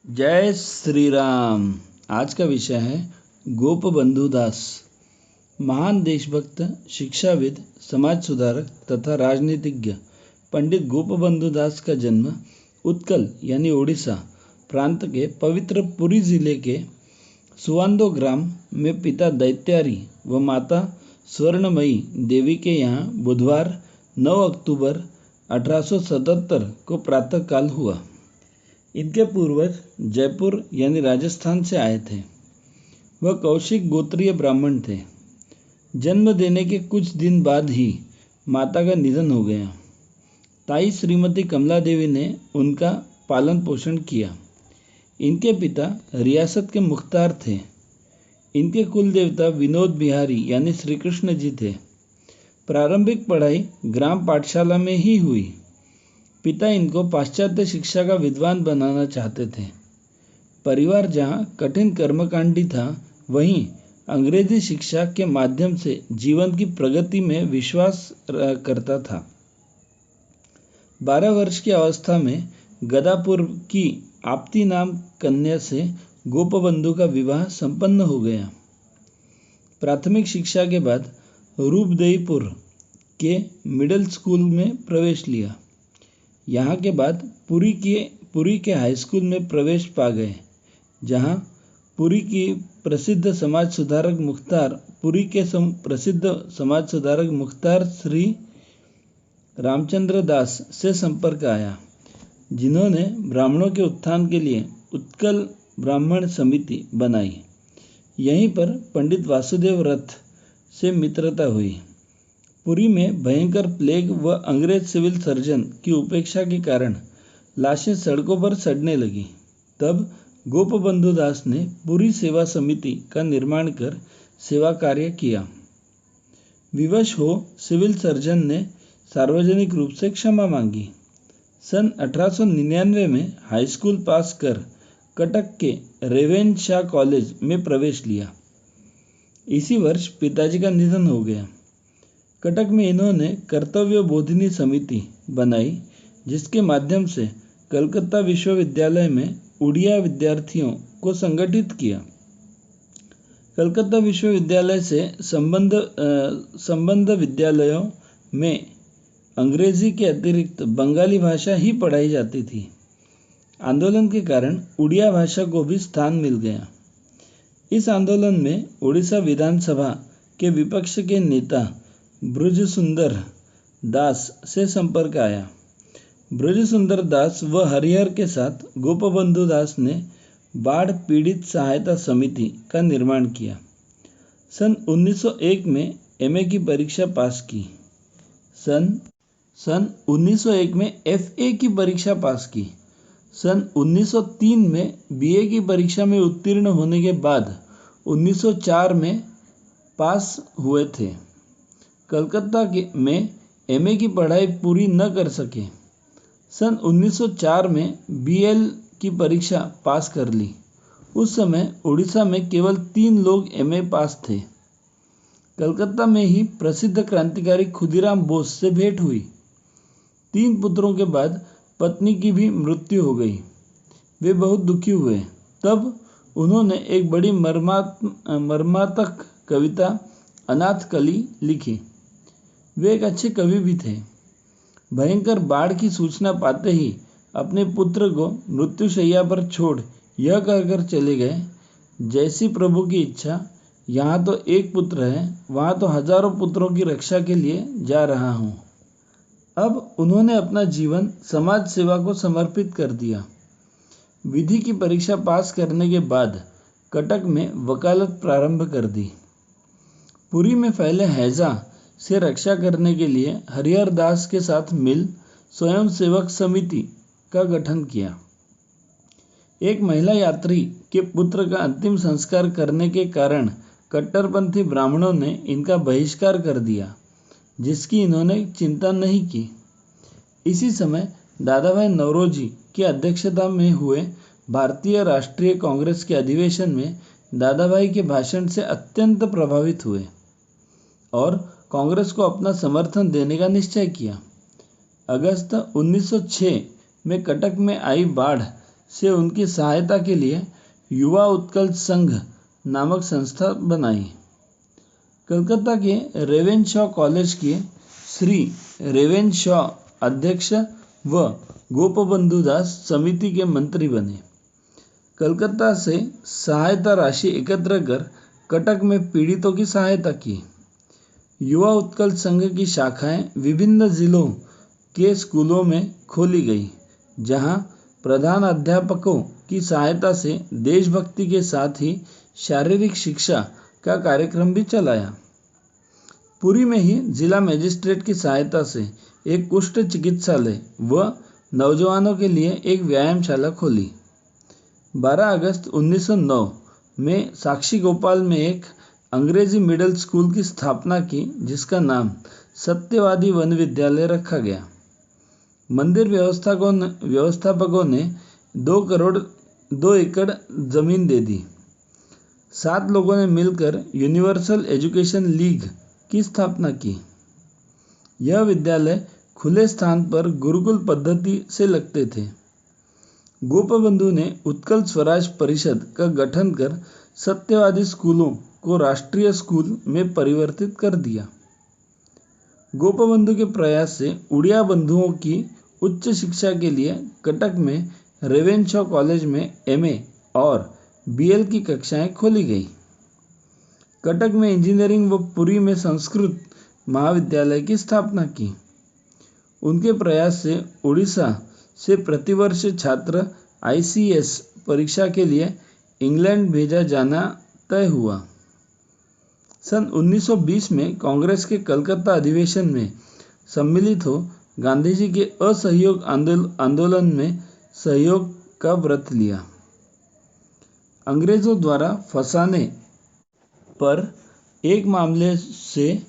जय श्री राम। आज का विषय है गोपबंधु दास। महान देशभक्त, शिक्षाविद, समाज सुधारक तथा राजनीतिज्ञ पंडित गोपबंधु दास का जन्म उत्कल यानी ओडिशा प्रांत के पवित्र पुरी जिले के सुवांदो ग्राम में पिता दैत्यारी व माता स्वर्णमयी देवी के यहाँ बुधवार 9 अक्टूबर 1877 को प्रातःकाल हुआ। इनके पूर्वज जयपुर यानी राजस्थान से आए थे। वह कौशिक गोत्रीय ब्राह्मण थे। जन्म देने के कुछ दिन बाद ही माता का निधन हो गया। ताई श्रीमती कमला देवी ने उनका पालन पोषण किया। इनके पिता रियासत के मुख्तार थे। इनके कुल देवता विनोद बिहारी यानी श्री कृष्ण जी थे। प्रारंभिक पढ़ाई ग्राम पाठशाला में ही हुई। पिता इनको पाश्चात्य शिक्षा का विद्वान बनाना चाहते थे। परिवार जहाँ कठिन कर्मकांडी था, वहीं अंग्रेजी शिक्षा के माध्यम से जीवन की प्रगति में विश्वास करता था। 12 वर्ष की अवस्था में गदापुर की आपती नाम कन्या से गोपबंधु का विवाह संपन्न हो गया। प्राथमिक शिक्षा के बाद रूपदेईपुर के मिडिल स्कूल में प्रवेश लिया। यहाँ के बाद पुरी के हाई स्कूल में प्रवेश पा गए, जहाँ पुरी के प्रसिद्ध समाज सुधारक मुख्तार श्री रामचंद्र दास से संपर्क आया, जिन्होंने ब्राह्मणों के उत्थान के लिए उत्कल ब्राह्मण समिति बनाई। यहीं पर पंडित वासुदेव रथ से मित्रता हुई। पुरी में भयंकर प्लेग व अंग्रेज सिविल सर्जन की उपेक्षा के कारण लाशें सड़कों पर सड़ने लगी। तब गोपबंधु दास ने पुरी सेवा समिति का निर्माण कर सेवा कार्य किया। विवश हो सिविल सर्जन ने सार्वजनिक रूप से क्षमा मांगी। सन 1899 में हाई स्कूल पास कर कटक के रेवेन शाह कॉलेज में प्रवेश लिया। इसी वर्ष पिताजी का निधन हो गया। कटक में इन्होंने कर्तव्य बोधिनी समिति बनाई, जिसके माध्यम से कलकत्ता विश्वविद्यालय में उड़िया विद्यार्थियों को संगठित किया। कलकत्ता विश्वविद्यालय से संबंध विद्यालयों में अंग्रेजी के अतिरिक्त बंगाली भाषा ही पढ़ाई जाती थी। आंदोलन के कारण उड़िया भाषा को भी स्थान मिल गया। इस आंदोलन में उड़ीसा विधानसभा के विपक्ष के नेता ब्रजसुंदर दास से संपर्क आया। ब्रजसुंदर दास व हरिहर के साथ गोपबंधु दास ने बाढ़ पीड़ित सहायता समिति का निर्माण किया। सन 1901 में एमए की परीक्षा पास की। सन 1901 में एफए की परीक्षा पास की। सन 1903 में बीए की परीक्षा में उत्तीर्ण होने के बाद 1904 में पास हुए थे। कलकत्ता में एमए की पढ़ाई पूरी न कर सके। सन 1904 में बीएल की परीक्षा पास कर ली। उस समय उड़ीसा में केवल 3 लोग एमए पास थे। कलकत्ता में ही प्रसिद्ध क्रांतिकारी खुदीराम बोस से भेंट हुई। 3 पुत्रों के बाद पत्नी की भी मृत्यु हो गई। वे बहुत दुखी हुए। तब उन्होंने एक बड़ी मर्मान्तक कविता अनाथ कली लिखी। वे एक अच्छे कवि भी थे। भयंकर बाढ़ की सूचना पाते ही अपने पुत्र को मृत्युशैया पर छोड़ यह कहकर चले गए, जैसी प्रभु की इच्छा, यहाँ तो एक पुत्र है, वहाँ तो हजारों पुत्रों की रक्षा के लिए जा रहा हूँ। अब उन्होंने अपना जीवन समाज सेवा को समर्पित कर दिया। विधि की परीक्षा पास करने के बाद कटक में वकालत प्रारंभ कर दी। पुरी में फैले हैजा से रक्षा करने के लिए हरिहर दास के साथ मिल स्वयं सेवक समिति का गठन किया। एक महिला यात्री के पुत्र का अंतिम संस्कार करने के कारण कट्टरपंथी ब्राह्मणों ने इनका बहिष्कार कर दिया, जिसकी इन्होंने चिंता नहीं की। इसी समय दादाभाई नौरोजी की अध्यक्षता में हुए भारतीय राष्ट्रीय कांग्रेस के अधिवेशन में दादाभाई के भाषण से अत्यंत प्रभावित हुए और कांग्रेस को अपना समर्थन देने का निश्चय किया। अगस्त 1906 में कटक में आई बाढ़ से उनकी सहायता के लिए युवा उत्कल संघ नामक संस्था बनाई। कलकत्ता के रेवेनशॉ कॉलेज के श्री रेवेनशॉ अध्यक्ष व गोपबंधु दास समिति के मंत्री बने। कलकत्ता से सहायता राशि एकत्र कर कटक में पीड़ितों की सहायता की। युवा उत्कल संघ की शाखाएं विभिन्न जिलों के स्कूलों में खोली गई, जहां प्रधान अध्यापकों की सहायता से देशभक्ति के साथ ही शारीरिक शिक्षा का कार्यक्रम भी चलाया। पुरी में ही जिला मजिस्ट्रेट की सहायता से एक कुष्ठ चिकित्सालय व नौजवानों के लिए एक व्यायामशाला खोली। 12 अगस्त 1909 में साक्षी गोपाल में एक अंग्रेजी मिडिल स्कूल की स्थापना की, जिसका नाम सत्यवादी वन विद्यालय रखा गया। मंदिर व्यवस्थापकों ने 2 एकड़ जमीन दे दी। 7 लोगों ने मिलकर यूनिवर्सल एजुकेशन लीग की स्थापना की। यह विद्यालय खुले स्थान पर गुरुकुल पद्धति से लगते थे। गोपबंधु ने उत्कल स्वराज परिषद का गठन कर सत्यवादी स्कूलों को राष्ट्रीय स्कूल में परिवर्तित कर दिया। गोपबंधु के प्रयास से उड़िया बंधुओं की उच्च शिक्षा के लिए कटक में रेवेनशॉ कॉलेज में एमए और बीएल की कक्षाएं खोली गई। कटक में इंजीनियरिंग व पुरी में संस्कृत महाविद्यालय की स्थापना की। उनके प्रयास से उड़ीसा से प्रतिवर्ष छात्र आईसीएस परीक्षा के लिए इंग्लैंड भेजा जाना तय हुआ। सन 1920 में कांग्रेस के कलकत्ता अधिवेशन में सम्मिलित हो गांधी जी के असहयोग आंदोलन में सहयोग का व्रत लिया। अंग्रेजों द्वारा फंसाने पर एक मामले से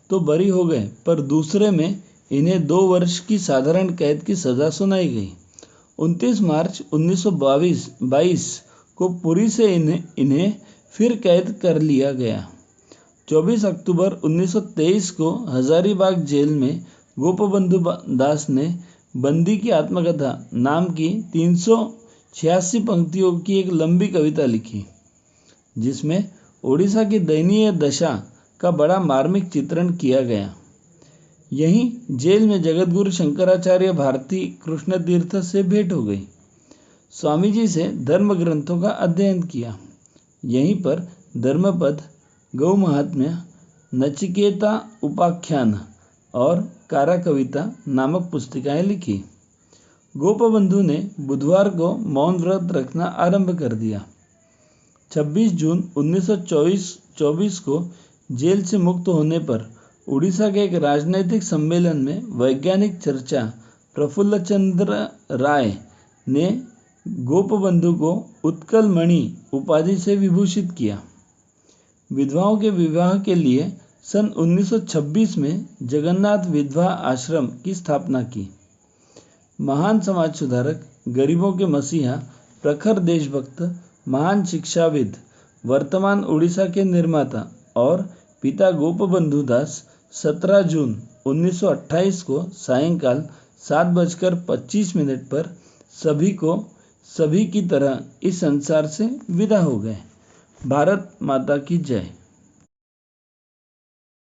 तो बरी हो गए, पर दूसरे में इन्हें 2 वर्ष की साधारण कैद की सजा सुनाई गई। 29 मार्च 1922 को पुरी से इन्हें फिर कैद कर लिया गया। 24 अक्टूबर 1923 को हजारीबाग जेल में गोपबंधु दास ने बंदी की आत्मकथा नाम की 386 पंक्तियों की एक लंबी कविता लिखी, जिसमें ओडिशा की दयनीय दशा का बड़ा मार्मिक चित्रण किया गया। यहीं जेल में जगतगुरु शंकराचार्य भारती कृष्ण तीर्थ से भेंट हो गई। स्वामी जी से धर्म ग्रंथों का अध्ययन किया। यहीं पर धर्मपद, गौ महात्म्य, नचिकेता उपाख्यान और कारा कविता नामक पुस्तिकाएं लिखी। गोपबंधु ने बुधवार को मौन व्रत रखना आरंभ कर दिया। 26 जून 1924 को जेल से मुक्त होने पर उड़ीसा के एक राजनैतिक सम्मेलन में वैज्ञानिक चर्चा प्रफुल्ल चंद्र राय ने गोपबंधु को उत्कल मणि उपाधि से विभूषित किया। विधवाओं के विवाह के लिए सन 1926 में जगन्नाथ विधवा आश्रम की स्थापना की। महान समाज सुधारक, गरीबों के मसीहा, प्रखर देशभक्त, महान शिक्षाविद, वर्तमान उड़ीसा के निर्माता और पिता गोपबंधु दास 17 जून 1928 को सायंकाल 7:25 पर सभी की तरह इस संसार से विदा हो गए। भारत माता की जय।